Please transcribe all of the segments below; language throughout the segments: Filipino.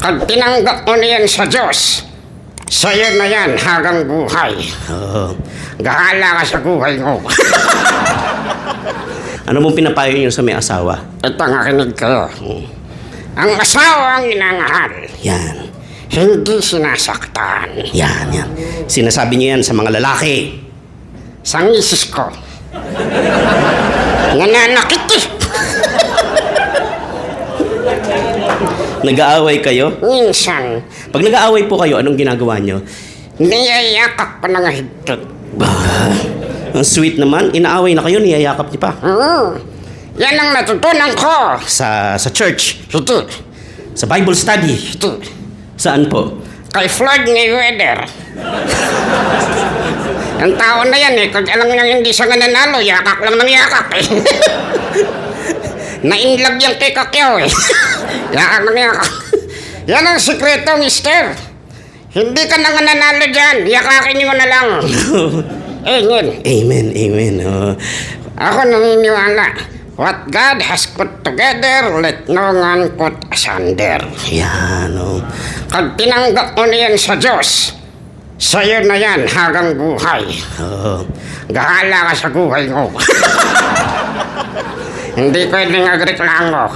Pag tinanggap mo na yan sa Diyos, sa'yo na yan hanggang buhay. Oo. Gahala ka sa buhay mo. Ano mong pinapayo niyo sa may asawa? Ito nga, kinig kayo. Ang asawa ang inangahal, Yan. hindi sinasaktan. Yan. Sinasabi niyo yan sa mga lalaki. Sa misis ko, nananakit eh. Nag-aaway kayo? Minsan, Pag nag-aaway po kayo, anong ginagawa niyo? niyayakap pa ng higpit. Bah, ang sweet naman. Inaaway na kayo, niyayakap niyo pa. Yan ang natutunan ko. Sa church, Hindi, sa Bible study. hindi. Saan po? Kay Floyd Mayweather. Ang tao na yan kung alam niyang hindi siya nga nanalo, yakak lang ng yakak Na-inlove yan kay Pacquiao Yakak ng yakak. Yan ang sikreto, mister. Hindi ka na nga nanalo dyan, yakakin niyo na lang. Yun. Amen. Ako naniniwala, what God has put together, let no man put asunder. Yan. Pag tinanggap mo na yan sa Diyos, sa'yo na yan hanggang buhay. Oo. Gahala ka sa buhay mo. Hindi pwedeng agreklamo.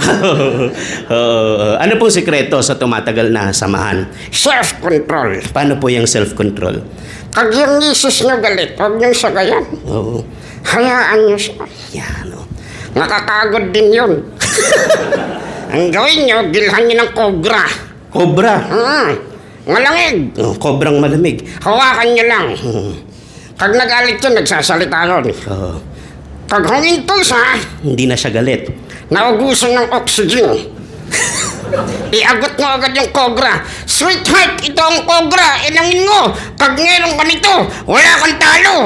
Ano pong sikreto sa tumatagal na samahan? Self-control. Paano po yung self-control? Pag yung misis nyo galit, huwag nyo sagayan. Oo. Hayaan nyo siya. Yan. Nakakagod din yun. Ang gawin nyo, gilhan nyo ng cobra. Cobra. Malangig. Cobrang malamig. Hawakan nyo lang. Pag nagalit yun, nagsasalita yun. Oo. Pag huminto siya, Hindi na siya galit. naubusan ng oxygen. Iagot mo agad yung cobra. Sweetheart, ito ang cobra. Ilangin mo. Pag ngayon ganito, wala kang talo.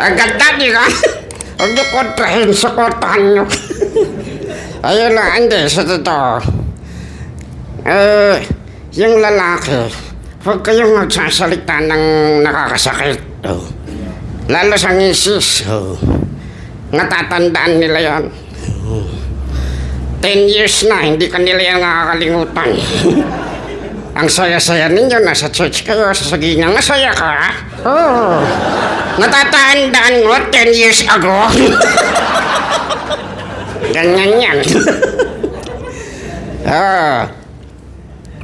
Agad dati ka. Huwag nyo kontrahin, suportahan nyo. Ayun lang, hindi, sa totoo. Yung lalaki, huwag kayong magsasalita ng nakakasakit. Oo. Lalo sa misis. Oo. Natatandaan nila yan. 10 years na, hindi ka nila yan nakakalimutan. Ang saya-saya ninyo, nasa church kayo, sasagihin masaya ka. Oo. Natatandaan mo 10 years ago. Ganyan yan.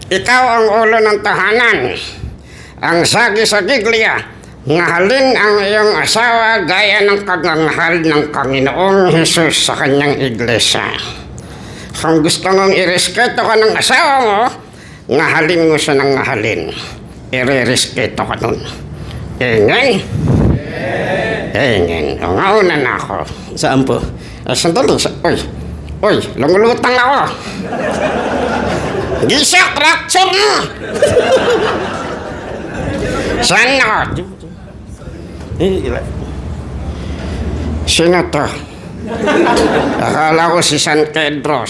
Ikaw ang ulo ng tahanan. Ang sagi-sagiglia. Ngahalin ang iyong asawa gaya ng pagmamahal ng Panginoong Hesus sa kanyang iglesia. Kung gusto mong irespeto ka ng asawa mo, ngahalin mo siya ng ngahalin. Irerespeto ka nun. Amen? Amen. O nga una na ako. Saan po? Sandali. Uy, lumulutang ako. Gisa, fracture na. Saan ako? Sino to? Akala ko si San Pedro.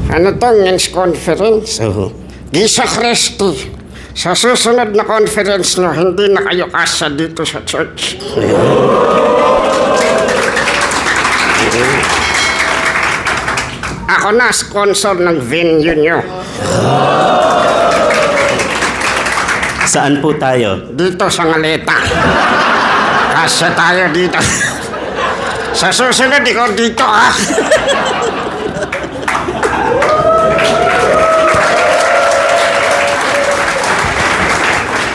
Ano to? Men's conference? Oo. Gisa Christi. Sa susunod na conference nyo, hindi na kayo kasa dito sa church. Ako na sponsor ng venue nyo. Saan po tayo? Dito sa Ngaleta. Kasa tayo dito. Sa susunod, ikaw dito